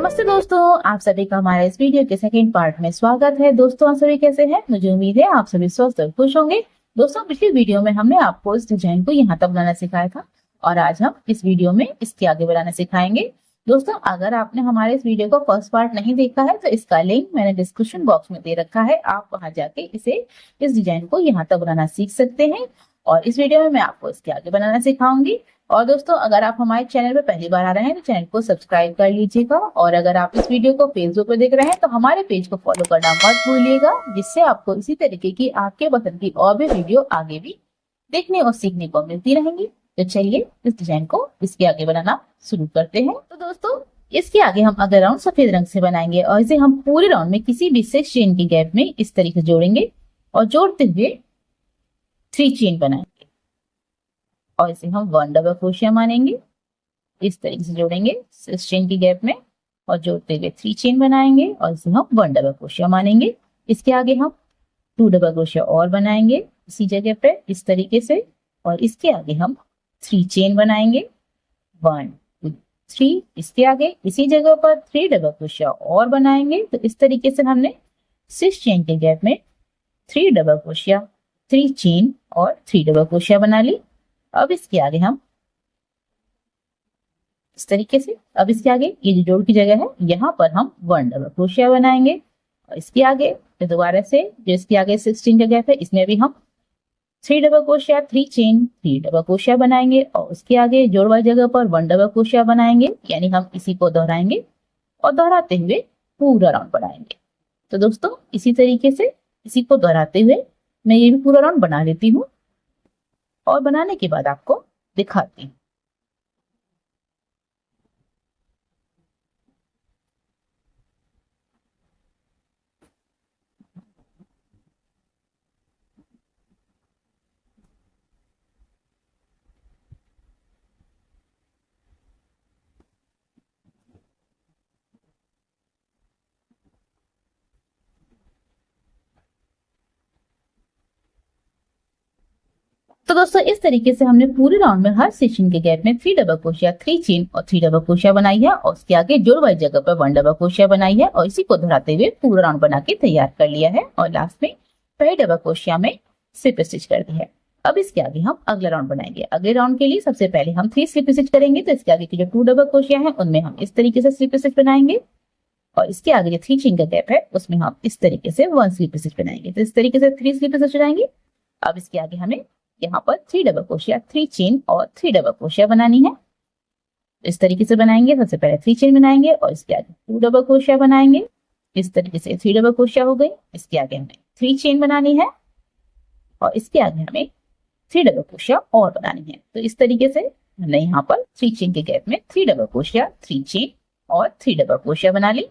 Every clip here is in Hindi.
नमस्ते दोस्तों, आप सभी का हमारे इस वीडियो के सेकंड पार्ट में स्वागत है। दोस्तों आप सभी कैसे हैं? मुझे उम्मीद है आप सभी स्वस्थ और खुश होंगे। दोस्तों पिछली वीडियो में हमने आपको इस डिजाइन को यहाँ तक बनाना सिखाया था और आज हम इस वीडियो में इसके आगे बनाना सिखाएंगे। दोस्तों अगर आपने हमारे इस वीडियो का फर्स्ट पार्ट नहीं देखा है तो इसका लिंक मैंने डिस्क्रिप्शन बॉक्स में दे रखा है, आप वहां जाके इस डिजाइन को यहाँ तक बनाना सीख सकते हैं और इस वीडियो में मैं आपको इसके आगे बनाना सिखाऊंगी। और दोस्तों अगर आप हमारे चैनल पर पहली बार आ रहे हैं तो चैनल को सब्सक्राइब कर लीजिएगा और अगर आप इस वीडियो को फेसबुक पर देख रहे हैं तो हमारे पेज को फॉलो करना मत भूलिएगा, जिससे आपको इसी तरीके की आपके पसंद की और भी वीडियो आगे भी देखने और सीखने को मिलती रहेंगी। तो चलिए इस डिजाइन को इसके आगे बनाना शुरू करते हैं। तो दोस्तों इसके आगे हम अगला राउंड सफेद रंग से बनाएंगे और इसे हम पूरे राउंड में किसी भी 6 चेन के गैप में इस तरीके से जोड़ेंगे और जोड़ते हुए 3 चेन बनाएंगे और इसे हम 1 डबल क्रोशिया मानेंगे। इस तरीके से जोड़ेंगे 6 चेन की गैप में और जोड़ते हुए 3 चेन बनाएंगे और इसे हम 1 डबल क्रोशिया मानेंगे। इसके आगे हम 2 डबल क्रोशिया और बनाएंगे इसी जगह पे इस तरीके से और इसके आगे हम 3 चेन बनाएंगे 1 2 3। इसके आगे इसी जगह पर 3 डबल क्रोशिया और बनाएंगे। तो इस तरीके से हमने 6 चेन के गैप में 3 डबल क्रोशिया 3 चेन और 3 डबल क्रोशिया बना ली। अब इसके आगे हम इस तरीके से इसके आगे ये जो जोड़ की जगह है यहाँ पर हम 1 डबल क्रोशिया बनाएंगे और इसके आगे तो दोबारा से जो इसके आगे 16 का गैप है इसमें भी हम 3 double crochet 3 chain 3 double crochet बनाएंगे और उसके आगे जोड़ वाली जगह पर 1 डबल क्रोशिया बनाएंगे, यानी हम इसी को दोहराएंगे और दोहराते हुए पूरा राउंड बनाएंगे। तो दोस्तों इसी तरीके से इसी को दोहराते हुए मैं ये भी पूरा राउंड बना लेती हूँ और बनाने के बाद आपको दिखाती हूँ। तो दोस्तों इस तरीके से हमने पूरे राउंड में हर सेक्शन के गैप में 3 डबल क्रोशिया 3 चेन और 3 डबल क्रोशिया बनाई है और उसके आगे जोड़ वाली जगह पर 1 डबल क्रोशिया बनाई है और इसी को दोहराते हुए पूरा राउंड बना के तैयार कर लिया है और लास्ट में पहले डबल क्रोशिया में स्लिप स्टिच कर दी है। अब इसके आगे हम अगला राउंड बनाएंगे। अगले राउंड के लिए सबसे पहले हम 3 स्लिप स्टिच करेंगे। तो इसके आगे की जो 2 डबल क्रोशिया है उनमें हम इस तरीके से स्लिप स्टिच बनाएंगे और इसके आगे जो 3 चेन का गैप है उसमें हम इस तरीके से 1 स्लिप स्टिच बनाएंगे। तो इस तरीके से 3 स्लिप स्टिच बनाएंगे। अब इसके आगे हमें यहाँ पर 3 डबल क्रोशिया 3 चेन और 3 डबल क्रोशिया बनानी है। इस तरीके से बनाएंगे। सबसे पहले 3 चेन बनाएंगे और इसके आगे 2 डबल क्रोशिया बनाएंगे। इस तरीके से 3 डबल क्रोशिया हो गई। इसके आगे हमें 3 चेन बनानी है और इसके आगे हमें 3 डबल क्रोशिया और बनानी है। तो इस तरीके से हमने यहाँ पर 3 चेन के गैप में 3 डबल क्रोशिया 3 चेन और 3 डबल क्रोशिया बना ली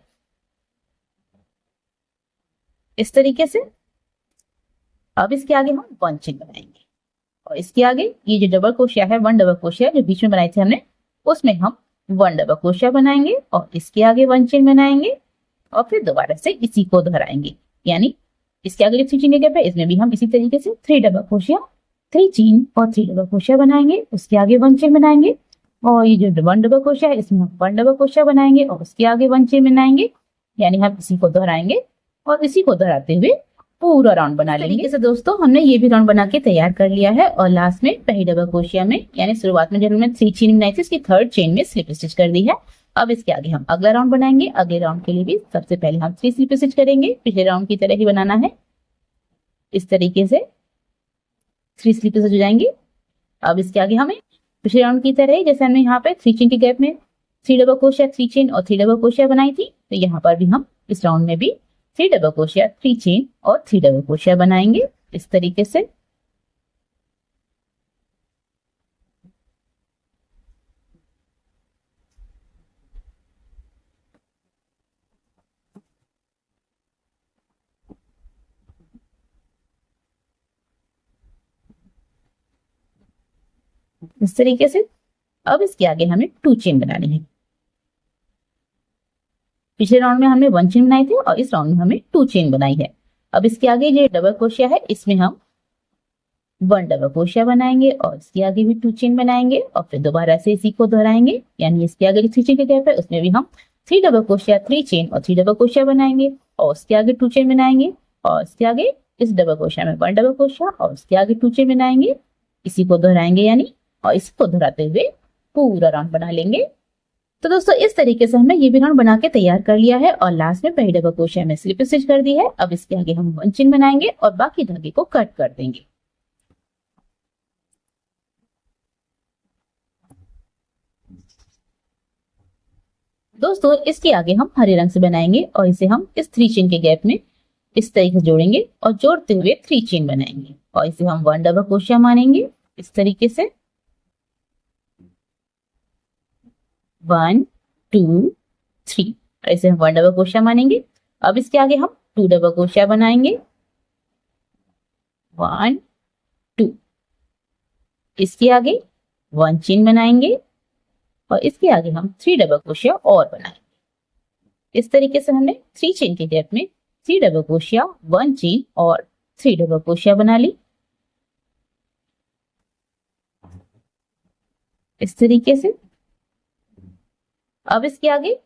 इस तरीके से। अब इसके आगे हम 1 चेन बनाएंगे और इसके आगे ये जो डबल क्रोशिया है 1 डबल क्रोशिया जो बीच में बनाई थी हमने उसमें हम 1 डबल क्रोशिया बनाएंगे और इसके आगे 1 चेन बनाएंगे और फिर दोबारा से इसी को दोहराएंगे, यानी इसके आगे जो 3 चेन के गैप है इसमें भी हम इसी तरीके से 3 डबल क्रोशिया 3 चेन और 3 डबल क्रोशिया बनाएंगे। उसके आगे 1 चेन बनाएंगे और ये जो 1 डबल क्रोशिया है इसमें हम 1 डबल क्रोशिया बनाएंगे और उसके आगे 1 चेन बनाएंगे, यानी हम इसी को दोहराएंगे और इसी को दोहराते हुए पूरा राउंड बना लेंगे। तो दोस्तों हमने ये भी राउंड बना के तैयार कर लिया है और लास्ट में पहली डबल क्रोशिया में यानी शुरुआत में जब हमने 3 चेन बनाई थी इसकी 3rd चेन में स्लिप स्टिच कर दी है। अब इसके आगे हम अगला राउंड बनाएंगे। अगले राउंड के लिए भी सबसे पहले हम 3 स्लिप स्टिच करेंगे। पिछले राउंड की तरह ही बनाना है। इस तरीके से 3 स्लिप स्टिच हो जाएंगे। अब इसके आगे हमें पिछले राउंड की तरह ही जैसे हमने यहाँ पे 3 चेन के गैप में 3 डबल क्रोशिया 3 चेन और 3 डबल क्रोशिया बनाई थी, तो यहाँ पर भी हम इस राउंड में भी 3 डबल क्रोशिया 3 चेन और 3 डबल क्रोशिया बनाएंगे इस तरीके से। इस तरीके से अब इसके आगे हमें 2 चेन बनानी है। पिछले राउंड में हमने 1 चेन बनाई थी और इस राउंड में हमें 2 चेन बनाई है। अब इसके आगे जो डबल क्रोशिया है इसमें हम 1 डबल क्रोशिया बनाएंगे और इसके आगे भी 2 चेन बनाएंगे और फिर दोबारा से इसी को दोहराएंगे, यानी इसके आगे जो 3 चेन का गैप है उसमें भी हम three double crochet, three chain और थ्री डबल क्रोशिया बनाएंगे और उसके आगे टू चेन बनाएंगे और इसके आगे इस डबल क्रोशिया में वन डबल क्रोशिया और उसके आगे टू चेन बनाएंगे, इसी को दोहराएंगे यानी, और इसको दोहराते हुए पूरा राउंड बना लेंगे। तो दोस्तों इस तरीके से हमने ये भी राउंड बना के तैयार कर लिया है और लास्ट में पहली डबल क्रोशिया में स्लिप स्टिच कर दी है। अब इसके आगे हम वन चेन बनाएंगे और बाकी धागे को कट कर देंगे। दोस्तों इसके आगे हम हरे रंग से बनाएंगे और इसे हम इस थ्री चेन के गैप में इस तरीके से जोड़ेंगे और जोड़ते हुए थ्री चेन बनाएंगे और इसे हम वन डबल क्रोशिया मानेंगे इस तरीके से, 1 2 3, ऐसे हम वन डबल क्रोशिया मानेंगे। अब इसके आगे हम टू डबल क्रोशिया बनाएंगे, 1 2, इसके आगे वन चेन बनाएंगे और इसके आगे हम थ्री डबल क्रोशिया और बनाएंगे। इस तरीके से हमने थ्री चेन के गैप में three double crochet, one chain और थ्री डबल क्रोशिया बना ली इस तरीके से। अब इसके आगे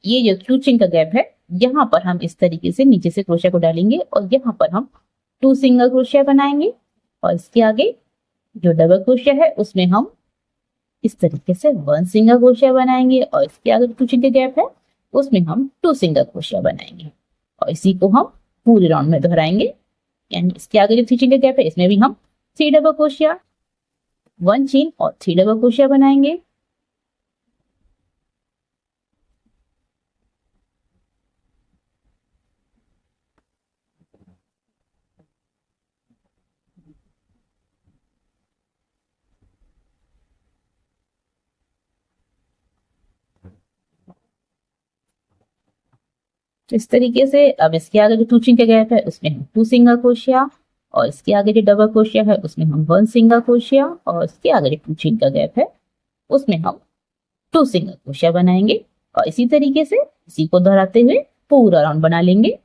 ये जो टू चेन का गैप है यहाँ पर हम इस तरीके से नीचे से क्रोशिया को डालेंगे और यहाँ पर हम टू सिंगल क्रोशिया बनाएंगे और इसके आगे जो डबल क्रोशिया है उसमें हम इस तरीके से वन सिंगल क्रोशिया बनाएंगे और इसके आगे टू चेन का गैप है उसमें हम टू सिंगल क्रोशिया बनाएंगे और इसी को हम पूरे राउंड में दोहराएंगे। यानी इसके आगे जो थ्री चेन का गैप है इसमें भी हम three double crochet, one chain और थ्री डबल क्रोशिया बनाएंगे। इस तरीके से अब इसके आगे जो टू चेन का गैप है उसमें हम टू सिंगल क्रोशिया और इसके आगे जो डबल क्रोशिया है उसमें हम वन सिंगल क्रोशिया और इसके आगे जो टू चेन का गैप है उसमें हम टू सिंगल क्रोशिया बनाएंगे और इसी तरीके से इसी को दोहराते हुए पूरा राउंड बना लेंगे।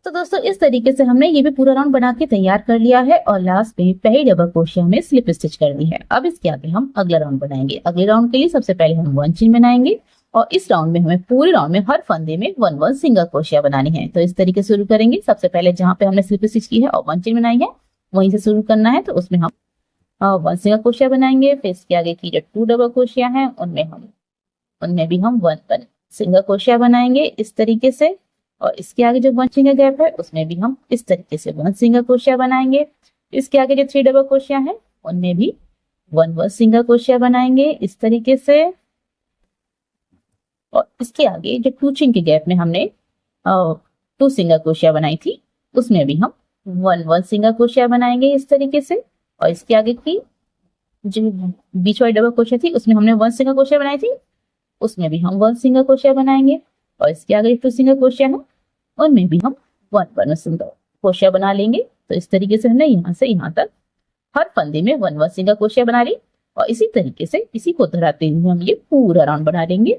तो दोस्तों इस तरीके से हमने ये भी पूरा राउंड बना के तैयार कर लिया है और लास्ट में पहली डबल क्रोशिया में स्लिप स्टिच कर दी है। अब इसके आगे हम अगला राउंड बनाएंगे। अगले राउंड के लिए सबसे पहले हम वन चेन बनाएंगे और इस राउंड में हमें पूरे राउंड में हर फंदे में वन वन सिंगल क्रोशिया बनानी है। तो इस तरीके से शुरू करेंगे। सबसे पहले जहां पे हमने स्लिप स्टिच की है और वन चेन बनाई है वहीं से शुरू करना है। तो उसमें हम वन सिंगल क्रोशिया बनाएंगे। फिर इसके आगे की जो टू डबल क्रोशिया है उनमें भी हम वन वन सिंगल क्रोशिया बनाएंगे इस तरीके से और इसके आगे जो वन चेन का गैप है उसमें भी हम इस तरीके से वन सिंगल क्रोशिया बनाएंगे। इसके आगे जो थ्री डबल क्रोशिया है उनमें भी वन वन सिंगल क्रोशिया बनाएंगे इस तरीके से और इसके आगे जो टू चेन के गैप में हमने टू सिंगल क्रोशिया बनाई थी उसमें भी हम वन वन सिंगल क्रोशिया बनाएंगे इस तरीके से और इसके आगे की जो बीच वाली डबल क्रोशिया थी उसमें हमने वन सिंगल क्रोशिया बनाई थी उसमें भी हम वन सिंगल क्रोशिया बनाएंगे और इसके आगे टू सिंगल क्रोशिया है उनमें भी हम वन वन सिंगल क्रोशिया बना लेंगे। तो इस तरीके से हमने यहाँ से यहाँ तक हर फंदे में वन वन सिंगल क्रोशिया बना ली और इसी तरीके से इसी को दोहराते हुए हम ये पूरा राउंड बना लेंगे।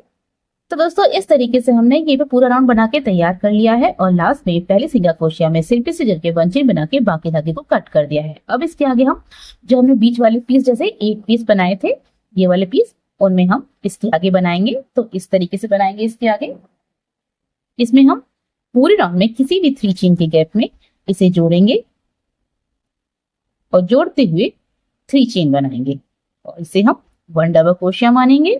तो दोस्तों इस तरीके से हमने ये भी पूरा राउंड बना के तैयार कर लिया है और लास्ट में पहले सिंगल क्रोशिया में स्लिप स्टिच के वन चेन बना के बाकी धागे को कट कर दिया है। अब इसके आगे हम जो हमने बीच वाले पीस जैसे एक पीस बनाए थे ये वाले पीस उनमें हम इसके आगे बनाएंगे। तो इस तरीके से बनाएंगे। इसके आगे इसमें हम पूरे राउंड में किसी भी थ्री चेन के गैप में इसे जोड़ेंगे और जोड़ते हुए थ्री चेन बनाएंगे और इसे हम वन डबल क्रोशिया मानेंगे।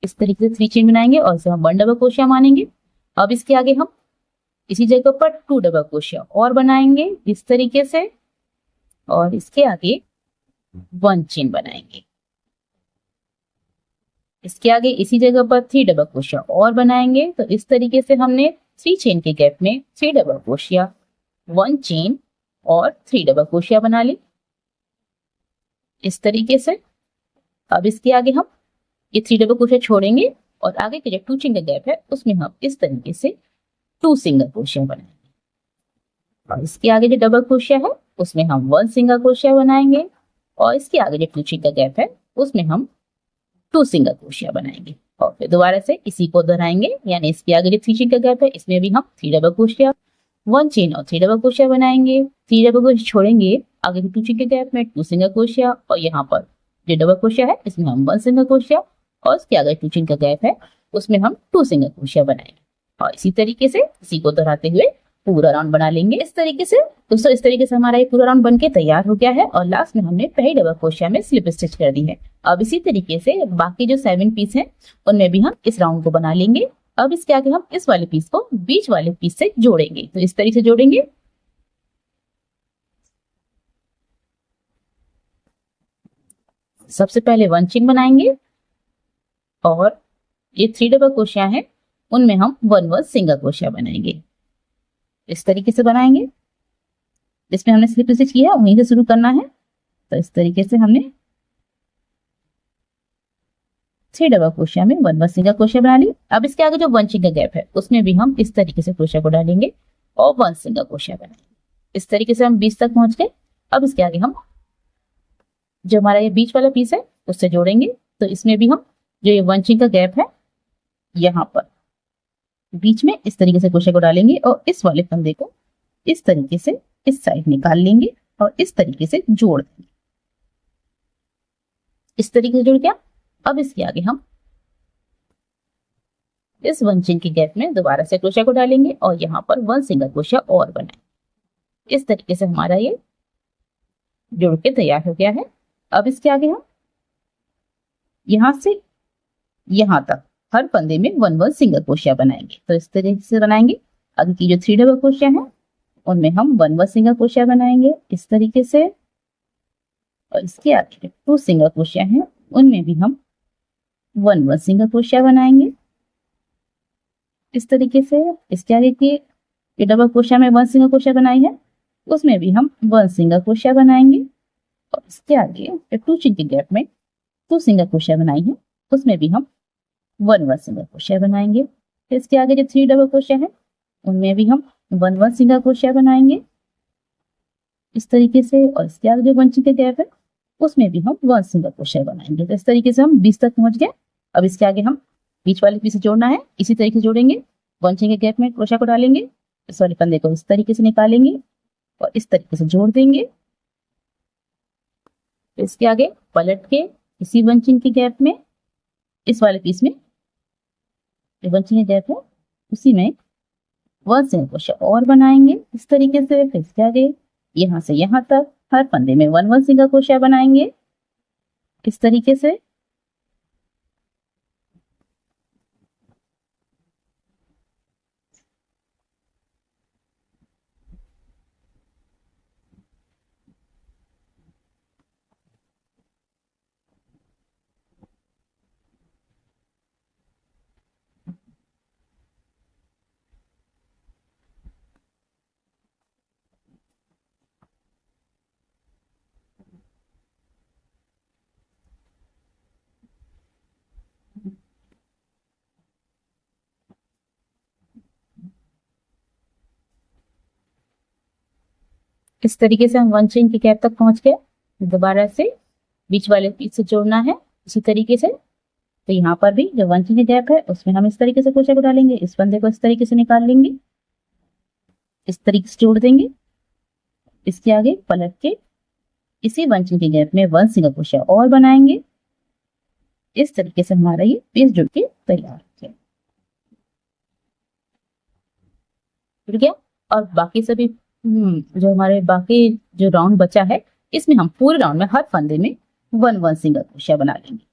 इस तरीके से थ्री चेन बनाएंगे और इसे हम वन डबल क्रोशिया मानेंगे। अब इसके आगे हम इसी जगह पर टू डबल क्रोशिया और बनाएंगे इस तरीके से और इसके आगे वन चेन बनाएंगे। इसके आगे इसी जगह पर थ्री डबल क्रोशिया और बनाएंगे। तो इस तरीके से हमने थ्री चेन के गैप में three double crochet, one chain और थ्री डबल क्रोशिया बना ली इस तरीके से। अब इसके आगे हम ये थ्री डबल क्रोशिया छोड़ेंगे और आगे के जो टू चेन का गैप है उसमें हम इस तरीके से टू सिंगल क्रोशिया बनाएंगे और इसके आगे जो डबल क्रोशिया है उसमें हम वन सिंगल क्रोशिया बनाएंगे और इसके आगे जो टू चेन का गैप है उसमें हम टू सिंगल क्रोशिया बनाएंगे और फिर दोबारा से इसी को दोहराएंगे। यानी इसके आगे जो थ्री चेन का गैप है इसमें भी हम three double crochet, one chain और थ्री डबल क्रोशिया बनाएंगे। थ्री डबल क्रोशिया छोड़ेंगे आगे टू चेन के गैप में टू सिंगल क्रोशिया और यहाँ पर जो डबल क्रोशिया है इसमें हम 1 सिंगल क्रोशिया और उसके आगे 2 चेन का गैप है उसमें हम 2 सिंगल क्रोशिया बनाएंगे। और इसी तरीके से इसी को दोहराते हुए पूरा राउंड बना लेंगे इस तरीके से। दोस्तों इस तरीके से हमारा ये पूरा राउंड बनके तैयार हो गया है और लास्ट में हमने पहली डबल क्रोशिया में स्लिप स्टिच कर दी है। अब इसी तरीके से बाकी जो 7 पीस हैं उनमें भी हम इस राउंड को बना लेंगे। अब इसके आगे हम इस वाले पीस को बीच वाले पीस से जोड़ेंगे, तो इस तरीके से जोड़ेंगे। सबसे पहले 1 चेन बनाएंगे और ये 3 डबल क्रोशिया हैं उनमें हम 1 सिंगल क्रोशिया बनाएंगे। इस तरीके से बनाएंगे, जिसमें हमने स्लिप स्टिच किया है वहीं से शुरू करना है। तो इस तरीके से हमने 3 डबल क्रोशिया में 1 सिंगल क्रोशिया बना ली। अब इसके आगे जो 1 चेन का गैप है उसमें भी हम इस तरीके से क्रोशिया को डालेंगे और 1 सिंगल क्रोशिया बनाएंगे। इस तरीके से हम 20 तक पहुंच गए। अब इसके आगे हम जो हमारा ये बीच वाला पीस है उससे जोड़ेंगे। तो इसमें भी हम जो ये 1 चेन का गैप है यहाँ पर बीच में इस तरीके से क्रोशिया को डालेंगे और इस वाले फंदे को इस तरीके से इस साइड निकाल लेंगे और इस तरीके से जोड़ देंगे। इस तरीके से जुड़ गया। अब इसके आगे हम इस 1 चेन के गैप में दोबारा से क्रोशिया को डालेंगे और यहाँ पर 1 सिंगल क्रोशिया और बनाएंगे। इस तरीके से हमारा ये जुड़ के तैयार हो गया है। अब इसके आगे हम यहां से यहां तक हर फंदे में 1 सिंगल क्रोशिया बनाएंगे। तो इस तरीके से बनाएंगे। आगे की जो 3 डबल क्रोशिया है उनमें हम 1 सिंगल क्रोशिया बनाएंगे इस तरीके से। और इसके आगे 2 सिंगल क्रोशिया हैं उनमें भी हम 1 सिंगल क्रोशिया बनाएंगे इस तरीके से। इसके आगे की ये डबल क्रोशिया में 1 सिंगल क्रोशिया बनाई है उसमें भी हम 1 सिंगल क्रोशिया बनाएंगे। और इसके आगे 2 चेन के गैप में 2 सिंगल क्रोशिया बनाई है उसमें भी हम 1 सिंगल क्रोशिया बनाएंगे। इसके आगे जो 3 डबल क्रोशिया है उनमें भी हम 1 सिंगल क्रोशिया बनाएंगे इस तरीके से। और इसके आगे जो 1 चेन का गैप है उसमें भी हम 1 सिंगल क्रोशिया बनाएंगे। तो इस तरीके से हम 20 तक पहुंच गए। अब इसके आगे हम बीच वाले पीस से जोड़ना है, इसी तरीके से जोड़ेंगे। 1 चेन के गैप में क्रोशिया को डालेंगे, इस वाले फंदे को इस तरीके से निकालेंगे और इस तरीके से जोड़ देंगे। इसके आगे पलट के इसी 1 चेन के गैप में इस वाले पीस में 1 चेन का गैप है उसी में 1 सिंगल क्रोशिया और बनाएंगे इस तरीके से। फिर इसके आगे यहां से यहां तक हर फंदे में 1 सिंगल क्रोशिया बनाएंगे इस तरीके से। इस तरीके से हम 1 चेन के गैप तक पहुंच गए। दोबारा से बीच वाले पीस से जोड़ना है इसी तरीके से। तो यहाँ पर भी जो 1 चेन का गैप है उसमें हम इस तरीके से क्रोशिया को डालेंगे, इस फंदे को इस तरीके से निकाल लेंगे, इस तरीके से जोड़ देंगे। इसके आगे पलट के इसी 1 चेन के गैप में 1 सिंगल क्रोशिया और बनाएंगे इस तरीके से। हमारा ये पीस जुड़ के तैयार हो गया। जुड़ गया। और बाकी सभी जो हमारे बाकी जो राउंड बचा है इसमें हम पूरे राउंड में हर फंदे में 1 सिंगल क्रोशिया बना लेंगे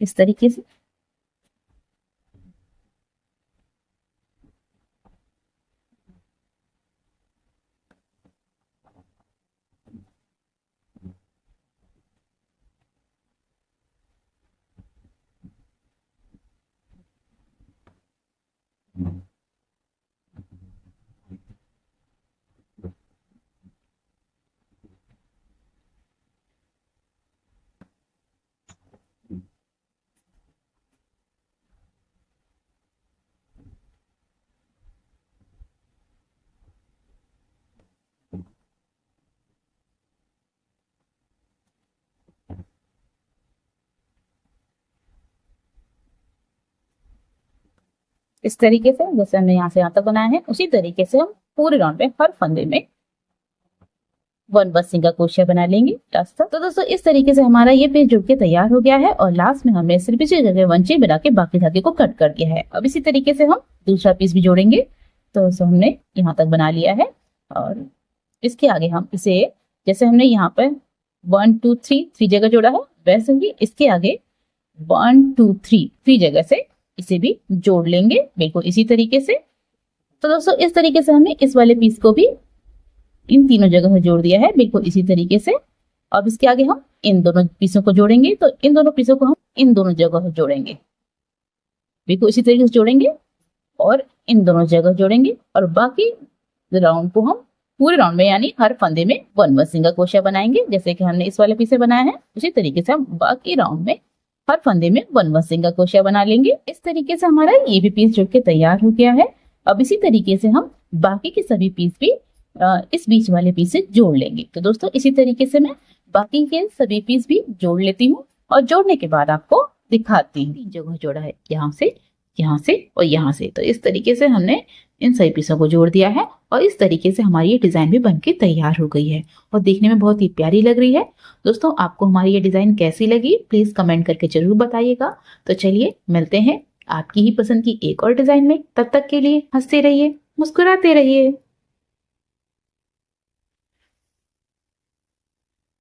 इस तरीके से। इस तरीके से जैसे हमने यहाँ से यहाँ तक बनाया है उसी तरीके से हम पूरे राउंड में हर फंदे में 1 बस्सिंग का क्रोशिया बना लेंगे लास्ट तक। तो दोस्तों इस तरीके से हमारा ये पेज जुड़ के तैयार हो गया है और लास्ट में हमने सिर्फ इसी जगह 1 चेन बना के बाकी धागे को कट कर दिया है। अब इसी तरीके से हम दूसरा पीस भी जोड़ेंगे। तो हमने यहाँ तक बना लिया है और इसके आगे हम इसे जैसे हमने यहाँ पर 1 2 3 जगह जोड़ा है वैसे ही इसके आगे 1 2 3 जगह से इसे भी जोड़ लेंगे बिल्कुल इसी तरीके से। तो दोस्तों इस तरीके से हमने इस वाले पीस को भी इन तीनों जगह से जोड़ दिया है बिल्कुल इसी तरीके से। अब इसके आगे हम इन दोनों पीसों को जोड़ेंगे। तो इन दोनों पीसों को हम इन दोनों जगह से जोड़ेंगे बिल्कुल इसी तरीके से जोड़ेंगे और इन दोनों जगह जोड़ेंगे और बाकी राउंड को हम पूरे राउंड में यानी हर फंदे में 1 बस्सिंग का क्रोशिया बनाएंगे। जैसे कि हमने इस वाले पीस से बनाया है उसी तरीके से हम बाकी राउंड में हर फंदे में 1 बस्सिंग का क्रोशिया बना लेंगे। इस तरीके से हमारा ये भी पीस जुड़ के तैयार हो गया है। अब इसी तरीके से हम बाकी के सभी पीस भी इस बीच वाले पीस से जोड़ लेंगे। तो दोस्तों इसी तरीके से मैं बाकी के सभी पीस भी जोड़ लेती हूँ और जोड़ने के बाद आपको दिखाती हूँ। 3 जगह जोड़ा है यहाँ से और यहाँ से। तो इस तरीके से हमने इन सभी पीसों को जोड़ दिया है और इस तरीके से हमारी ये डिजाइन भी बनके तैयार हो गई है और देखने में बहुत ही प्यारी लग रही है। दोस्तों आपको हमारी ये डिजाइन कैसी लगी प्लीज कमेंट करके जरूर बताइएगा। तो चलिए मिलते हैं आपकी ही पसंद की एक और डिजाइन में। तब तक के लिए हंसते रहिए, मुस्कुराते रहिए।